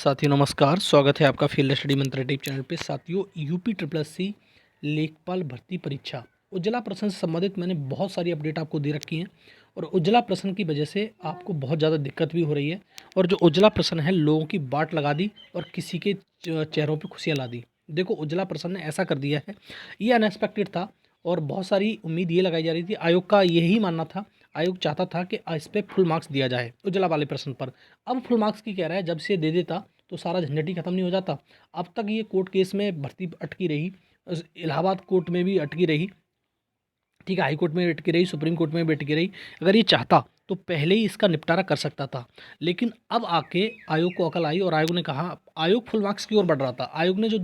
साथियों नमस्कार, स्वागत है आपका फील्ड स्टडी मंत्र यूट्यूब चैनल पे। साथियों यूपी ट्रिपल एस सी लेखपाल भर्ती परीक्षा उज्ज्वला प्रश्न से संबंधित मैंने बहुत सारी अपडेट आपको दे रखी हैं और उज्ज्वला प्रश्न की वजह से आपको बहुत ज़्यादा दिक्कत भी हो रही है। और जो उज्ज्वला प्रश्न है लोगों की बाट लगा दी और किसी के चेहरों पर खुशियाँ ला दी। देखो उज्ज्वला प्रश्न ने ऐसा कर दिया है, ये अनएक्सपेक्टेड था और बहुत सारी उम्मीद ये लगाई जा रही थी। आयोग का यही मानना था, आयोग चाहता था कि इस पर फुल मार्क्स दिया जाए उज्ज्वला वाले प्रश्न पर। अब फुल मार्क्स की कह रहा है, जब से दे देता तो सारा झंझट ही खत्म नहीं हो जाता। अब तक ये कोर्ट केस में भर्ती अटकी रही, इलाहाबाद कोर्ट में भी अटकी रही, ठीक है, हाई कोर्ट में भी अटकी रही, सुप्रीम कोर्ट में भी अटकी रही। अगर ये चाहता तो पहले ही इसका निपटारा कर सकता था। लेकिन अब आके आयोग को अकल आई और आयोग ने कहा, आयोग फुल मार्क्स की ओर बढ़ रहा था। आयोग ने जो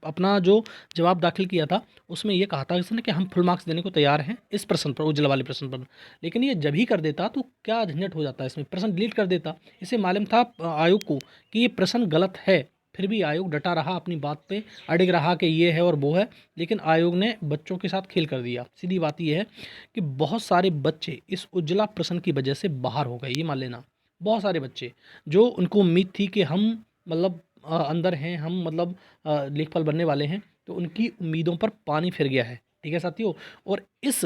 अपना जो जवाब दाखिल किया था उसमें ये कहा था इसने कि हम फुल मार्क्स देने को तैयार हैं इस प्रश्न पर, उज्ज्वला वाले प्रश्न पर। लेकिन ये जब ही कर देता तो क्या झंझट हो जाता, इसमें प्रश्न डिलीट कर देता। इसे मालूम था आयोग को कि ये प्रश्न गलत है, फिर भी आयोग डटा रहा, अपनी बात पे अड़िग रहा कि ये है और वो है। लेकिन आयोग ने बच्चों के साथ खेल कर दिया। सीधी बात यह है कि बहुत सारे बच्चे इस उज्ज्वला प्रश्न की वजह से बाहर हो गए, ये मान लेना। बहुत सारे बच्चे जो उनको उम्मीद थी कि हम मतलब अंदर हैं, हम मतलब लेखपाल बनने वाले हैं, तो उनकी उम्मीदों पर पानी फिर गया है। ठीक है साथियों, और इस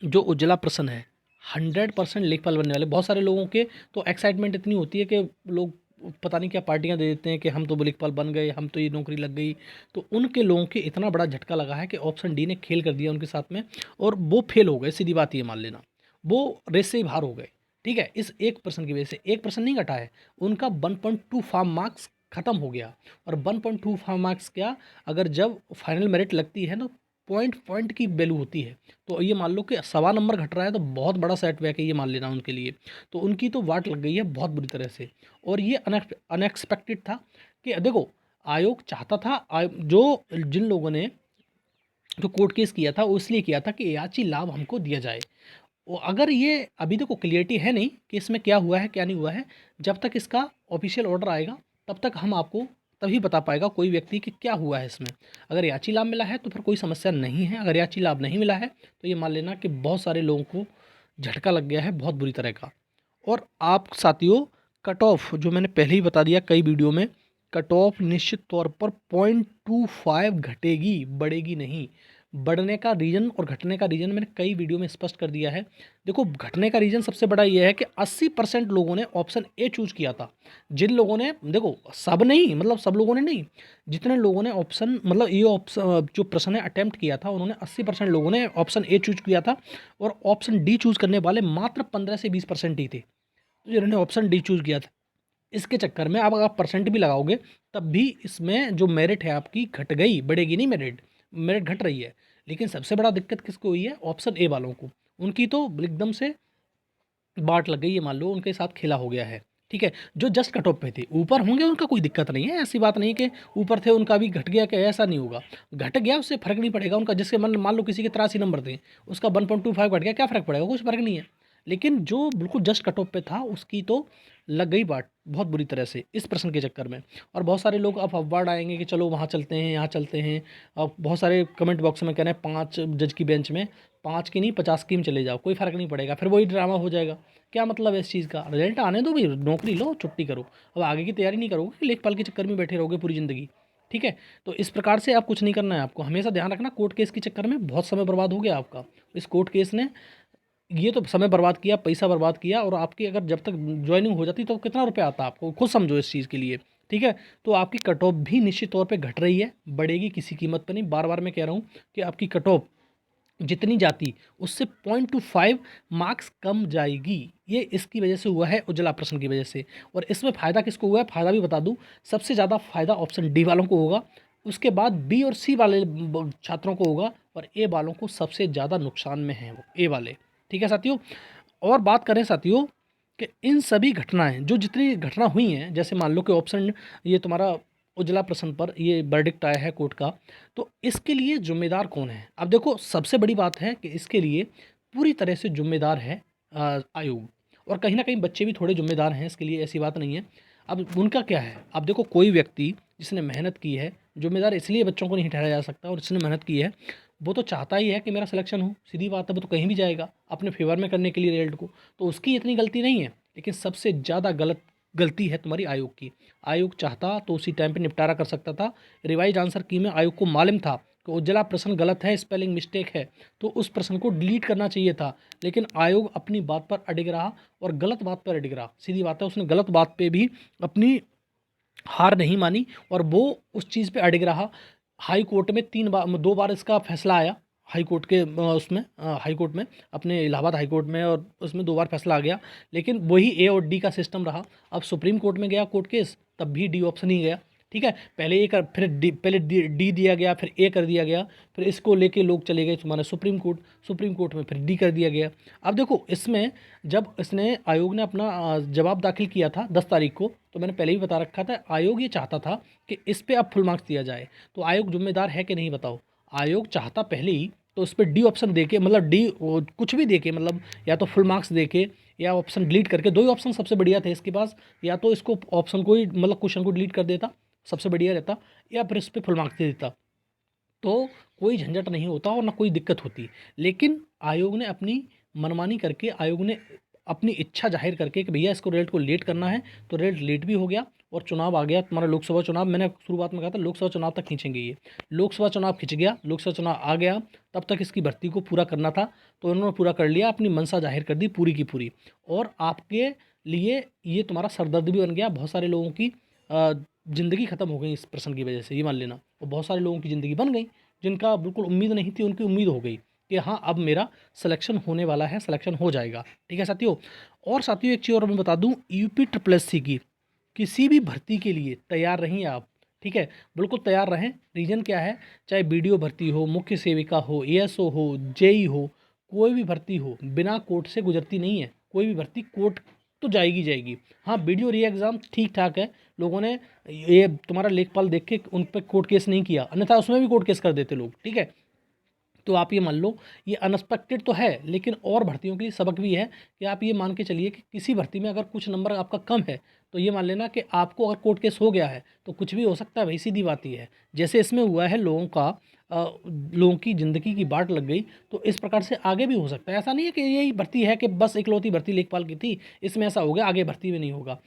जो उज्ज्वला प्रश्न है 100% लेखपाल बनने वाले बहुत सारे लोगों के तो एक्साइटमेंट इतनी होती है कि लोग पता नहीं क्या पार्टियां दे देते हैं कि हम तो लेखपाल बन गए, हम तो ये नौकरी लग गई। तो उनके लोगों के इतना बड़ा झटका लगा है कि ऑप्शन डी ने खेल कर दिया उनके साथ में और वो फेल हो गए। सीधी बात ये मान लेना, वो रेस से ही बाहर हो गए। ठीक है, इस एक पर्सन की वजह से। एक पर्सन नहीं घटा है, उनका 1.2 फार्म मार्क्स खत्म हो गया। और 1.2 फार्म मार्क्स क्या, अगर जब फाइनल मेरिट लगती है तो पॉइंट पॉइंट की वैल्यू होती है। तो ये मान लो कि 1.25 नंबर घट रहा है तो बहुत बड़ा सेटबैक है, ये मान लेना उनके लिए। तो उनकी तो वाट लग गई है बहुत बुरी तरह से। और ये अनएक्सपेक्टेड था कि देखो आयोग चाहता था, जो जिन लोगों ने जो कोर्ट केस किया था वो इसलिए किया था कि याची लाभ हमको दिया जाए। वो अगर ये अभी देखो क्लियरिटी है नहीं कि इसमें क्या हुआ है क्या नहीं हुआ है। जब तक इसका ऑफिशियल ऑर्डर आएगा तब तक हम आपको तभी बता पाएगा कोई व्यक्ति कि क्या हुआ है इसमें। अगर याची लाभ मिला है तो फिर कोई समस्या नहीं है, अगर याची लाभ नहीं मिला है तो ये मान लेना कि बहुत सारे लोगों को झटका लग गया है बहुत बुरी तरह का। और आप साथियों, कट ऑफ जो मैंने पहले ही बता दिया कई वीडियो में, कट ऑफ निश्चित तौर पर 0.25 घटेगी, बढ़ेगी नहीं। बढ़ने का रीज़न और घटने का रीज़न मैंने कई वीडियो में स्पष्ट कर दिया है। देखो घटने का रीज़न सबसे बड़ा ये है कि 80% लोगों ने ऑप्शन ए चूज़ किया था। जिन लोगों ने, देखो सब नहीं, मतलब सब लोगों ने नहीं, जितने लोगों ने ऑप्शन मतलब ये ऑप्शन जो प्रश्न है अटैम्प्ट किया था उन्होंने 80% लोगों ने ऑप्शन ए चूज़ किया था। और ऑप्शन डी चूज़ करने वाले मात्र 15 से 20% ही थे, तो जिन्होंने ऑप्शन डी चूज़ किया था। इसके चक्कर में अब अगर आप परसेंट भी लगाओगे तब भी इसमें जो मेरिट है आपकी घट गई, बढ़ेगी नहीं मेरिट, मेरिट घट रही है। लेकिन सबसे बड़ा दिक्कत किसको हुई है, ऑप्शन ए वालों को। उनकी तो एकदम से बाट लग गई है, मान लो उनके साथ खेला हो गया है। ठीक है, जो जस्ट कट ऑफ पे थे, ऊपर होंगे उनका कोई दिक्कत नहीं है, ऐसी बात नहीं कि ऊपर थे उनका भी घट गया, कि ऐसा नहीं होगा। घट गया उससे फर्क नहीं पड़ेगा उनका, जिसके मान लो किसी के 83 नंबर थे, उसका 1.25 घट गया, क्या फ़र्क पड़ेगा, कुछ फ़र्क नहीं है। लेकिन जो बिल्कुल जस्ट कट ऑफ पे था उसकी तो लग गई बाट बहुत बुरी तरह से इस प्रश्न के चक्कर में। और बहुत सारे लोग अब अफवाह आएंगे कि चलो वहाँ चलते हैं, यहाँ चलते हैं। अब बहुत सारे कमेंट बॉक्स में कह रहे हैं 5 जज की बेंच में, 5 की नहीं 50 की में चले जाओ, कोई फ़र्क नहीं पड़ेगा, फिर वही ड्रामा हो जाएगा। क्या मतलब है इस चीज़ का, रिजल्ट आने दो भाई, नौकरी लो, छुट्टी करो। अब आगे की तैयारी नहीं करोगे, लेखपाल के चक्कर में बैठे रहोगे पूरी ज़िंदगी। ठीक है, तो इस प्रकार से आप कुछ नहीं करना है आपको, हमेशा ध्यान रखना कोर्ट केस के चक्कर में बहुत समय बर्बाद हो गया आपका। इस कोर्ट केस ने ये तो समय बर्बाद किया, पैसा बर्बाद किया, और आपकी अगर जब तक ज्वाइनिंग हो जाती तो कितना रुपया आता आपको, खुद समझो इस चीज़ के लिए। ठीक है, तो आपकी कट ऑफ भी निश्चित तौर पे घट रही है, बढ़ेगी किसी कीमत पर नहीं। बार बार मैं कह रहा हूँ कि आपकी कट ऑफ जितनी जाती उससे 0.25 मार्क्स कम जाएगी। ये इसकी वजह से हुआ है, उज्ज्वला प्रश्न की वजह से। और इसमें फ़ायदा किसको हुआ है, फ़ायदा भी बता दूं, सबसे ज़्यादा फ़ायदा ऑप्शन डी वालों को होगा, उसके बाद बी और सी वाले छात्रों को होगा, और ए वालों को सबसे ज़्यादा नुकसान में है वो ए वाले। ठीक है साथियों, और बात करें साथियों कि इन सभी घटनाएं जो जितनी घटना हुई हैं, जैसे मान लो कि ऑप्शन ये तुम्हारा उज्ज्वला प्रश्न पर ये वर्डिक्ट आया है कोर्ट का, तो इसके लिए जिम्मेदार कौन है। अब देखो सबसे बड़ी बात है कि इसके लिए पूरी तरह से जिम्मेदार है आयोग। और कहीं ना कहीं बच्चे भी थोड़े जिम्मेदार हैं इसके लिए, ऐसी बात नहीं है। अब उनका क्या है, अब देखो कोई व्यक्ति जिसने मेहनत की है, जिम्मेदार इसलिए बच्चों को नहीं ठहराया जा सकता, और जिसने मेहनत की है वो तो चाहता ही है कि मेरा सिलेक्शन हो, सीधी बात है, वो तो कहीं भी जाएगा अपने फेवर में करने के लिए रिजल्ट को, तो उसकी इतनी गलती नहीं है। लेकिन सबसे ज़्यादा गलत गलती है तुम्हारी आयोग की। आयोग चाहता तो उसी टाइम पे निपटारा कर सकता था। रिवाइज आंसर की में आयोग को मालूम था कि उज्ज्वला प्रश्न गलत है, स्पेलिंग मिस्टेक है, तो उस प्रश्न को डिलीट करना चाहिए था। लेकिन आयोग अपनी बात पर अडिग रहा और गलत बात पर अडिग रहा। सीधी बात है, उसने गलत बात पे भी अपनी हार नहीं मानी और वो उस चीज़ पे अडिग रहा। हाई कोर्ट में 2 बार इसका फैसला आया। हाई कोर्ट के उसमें हाई कोर्ट में, अपने इलाहाबाद हाई कोर्ट में, और उसमें 2 बार फैसला आ गया। लेकिन वही ए और डी का सिस्टम रहा। अब सुप्रीम कोर्ट में गया कोर्ट केस, तब भी डी ऑप्शन ही गया। ठीक है, पहले ए कर, फिर डी, पहले डी दिया गया, फिर ए कर दिया गया, फिर इसको लेके लोग चले गए तुम्हारे सुप्रीम कोर्ट। सुप्रीम कोर्ट में फिर डी कर दिया गया। अब देखो, इसमें जब इसने आयोग ने अपना जवाब दाखिल किया था 10 तारीख को, तो मैंने पहले ही बता रखा था आयोग ये चाहता था कि इस पे अब फुल मार्क्स दिया जाए। तो आयोग जिम्मेदार है कि नहीं बताओ? आयोग चाहता पहले ही तो उस पर डी ऑप्शन दे के, मतलब डी कुछ भी दे के, मतलब या तो फुल मार्क्स दे के या ऑप्शन डिलीट करके, 2 ही ऑप्शन सबसे बढ़िया थे इसके पास। या तो इसको ऑप्शन को ही, मतलब क्वेश्चन को डिलीट कर देता, सबसे बढ़िया रहता, या फिर इस पर फुल मार्क्स दे देता, तो कोई झंझट नहीं होता और ना कोई दिक्कत होती। लेकिन आयोग ने अपनी मनमानी करके, आयोग ने अपनी इच्छा जाहिर करके कि भैया इसको रिजल्ट को लेट करना है, तो रिजल्ट लेट भी हो गया और चुनाव आ गया तुम्हारा लोकसभा चुनाव। मैंने शुरुआत में कहा था लोकसभा चुनाव तक खींचेंगे ये। लोकसभा चुनाव खिंच गया, लोकसभा चुनाव आ गया, तब तक इसकी भर्ती को पूरा करना था, तो उन्होंने पूरा कर लिया, अपनी मंशा जाहिर कर दी पूरी की पूरी। और आपके लिए ये तुम्हारा सरदर्द भी बन गया। बहुत सारे लोगों की ज़िंदगी ख़त्म हो गई इस प्रश्न की वजह से, ये मान लेना। और बहुत सारे लोगों की ज़िंदगी बन गई जिनका बिल्कुल उम्मीद नहीं थी, उनकी उम्मीद हो गई कि हाँ अब मेरा सिलेक्शन होने वाला है, सिलेक्शन हो जाएगा। ठीक है साथियों। और साथियों एक चीज़ और मैं बता दूं, यूपी ट्रिपल एस सी की किसी भी भर्ती के लिए तैयार रहिए आप। ठीक है, बिल्कुल तैयार रहें। रीज़न क्या है, चाहे बीडीओ भर्ती हो, मुख्य सेविका हो, एएसओ हो, जेई हो, कोई भी भर्ती हो बिना कोर्ट से गुजरती नहीं है। कोई भी भर्ती कोर्ट तो जाएगी जाएगी। हाँ, वीडियो री एग्ज़ाम ठीक ठाक है, लोगों ने ये तुम्हारा लेखपाल देख के उन पर कोर्ट केस नहीं किया, अन्यथा उसमें भी कोर्ट केस कर देते लोग। ठीक है, तो आप ये मान लो ये अनएक्सपेक्टेड तो है, लेकिन और भर्तियों के लिए सबक भी है कि आप ये मान के चलिए कि किसी भर्ती में अगर कुछ नंबर आपका कम है, तो ये मान लेना कि आपको अगर कोर्ट केस हो गया है तो कुछ भी हो सकता है भाई, सीधी बात ही है। जैसे इसमें हुआ है, लोगों की ज़िंदगी की बाट लग गई, तो इस प्रकार से आगे भी हो सकता है। ऐसा नहीं है कि यही भर्ती है कि बस इकलौती भर्ती लेखपाल की थी, इसमें ऐसा हो गया, आगे भर्ती में नहीं होगा।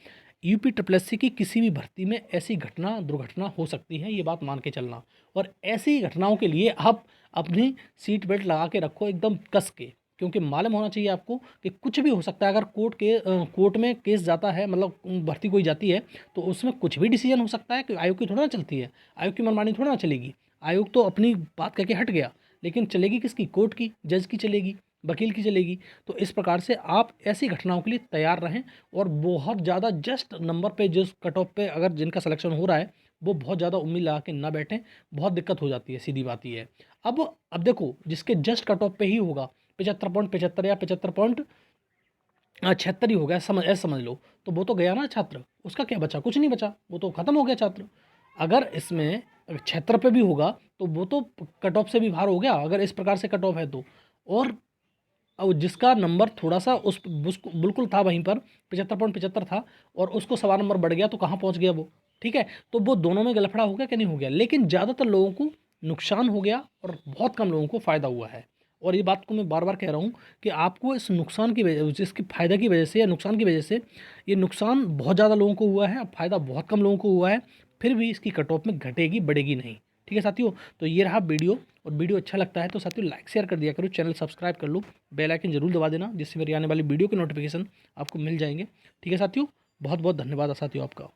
यूपी ट्रिपल एस सी की किसी भी भर्ती में ऐसी घटना दुर्घटना हो सकती है, ये बात मान के चलना। और ऐसी घटनाओं के लिए आप अपनी सीट बेल्ट लगा के रखो एकदम कस के, क्योंकि मालूम होना चाहिए आपको कि कुछ भी हो सकता है। अगर कोर्ट में केस जाता है, मतलब भर्ती कोई जाती है, तो उसमें कुछ भी डिसीजन हो सकता है कि आयोग की थोड़ा ना चलती है, आयोग की मनमानी थोड़ा ना चलेगी। आयोग तो अपनी बात करके हट गया, लेकिन चलेगी किसकी? कोर्ट की, जज की चलेगी, वकील की चलेगी। तो इस प्रकार से आप ऐसी घटनाओं के लिए तैयार रहें। और बहुत ज़्यादा जस्ट नंबर पे, जिस कट ऑफ पे अगर जिनका सिलेक्शन हो रहा है, वो बहुत ज़्यादा उम्मीद लगा के ना बैठें, बहुत दिक्कत हो जाती है, सीधी बात ये है। अब देखो, जिसके जस्ट कट ऑफ पे ही होगा 75.75 या 75.76 ही हो गया, ऐसा समझ लो, तो वो तो गया ना छात्र, उसका क्या बचा? कुछ नहीं बचा, वो तो खत्म हो गया छात्र। अगर इसमें 76 पे भी होगा तो वो तो कट ऑफ से भी बाहर हो गया, अगर इस प्रकार से कट ऑफ है तो। और अब जिसका नंबर थोड़ा सा उसको बिल्कुल था वहीं पर, 75.75 था, और उसको सवा नंबर बढ़ गया, तो कहाँ पहुँच गया वो? ठीक है, तो वो दोनों में गलफड़ा हो गया कि नहीं हो गया? लेकिन ज़्यादातर लोगों को नुकसान हो गया और बहुत कम लोगों को फ़ायदा हुआ है। और ये बात को मैं बार बार कह रहा हूँ कि आपको इस नुकसान की वजह, इसके फ़ायदे की वजह से या नुकसान की वजह से, ये नुकसान बहुत ज़्यादा लोगों को हुआ है, फ़ायदा बहुत कम लोगों को हुआ है। फिर भी इसकी कट ऑफ में घटेगी, बढ़ेगी नहीं। ठीक है साथियों, तो ये रहा वीडियो। और वीडियो अच्छा लगता है तो साथियों लाइक शेयर कर दिया करो, चैनल सब्सक्राइब कर लो, बेल आइकन जरूर दबा देना, जिससे मेरी आने वाली वीडियो के नोटिफिकेशन आपको मिल जाएंगे। ठीक है साथियों, बहुत बहुत धन्यवाद साथियों आपका।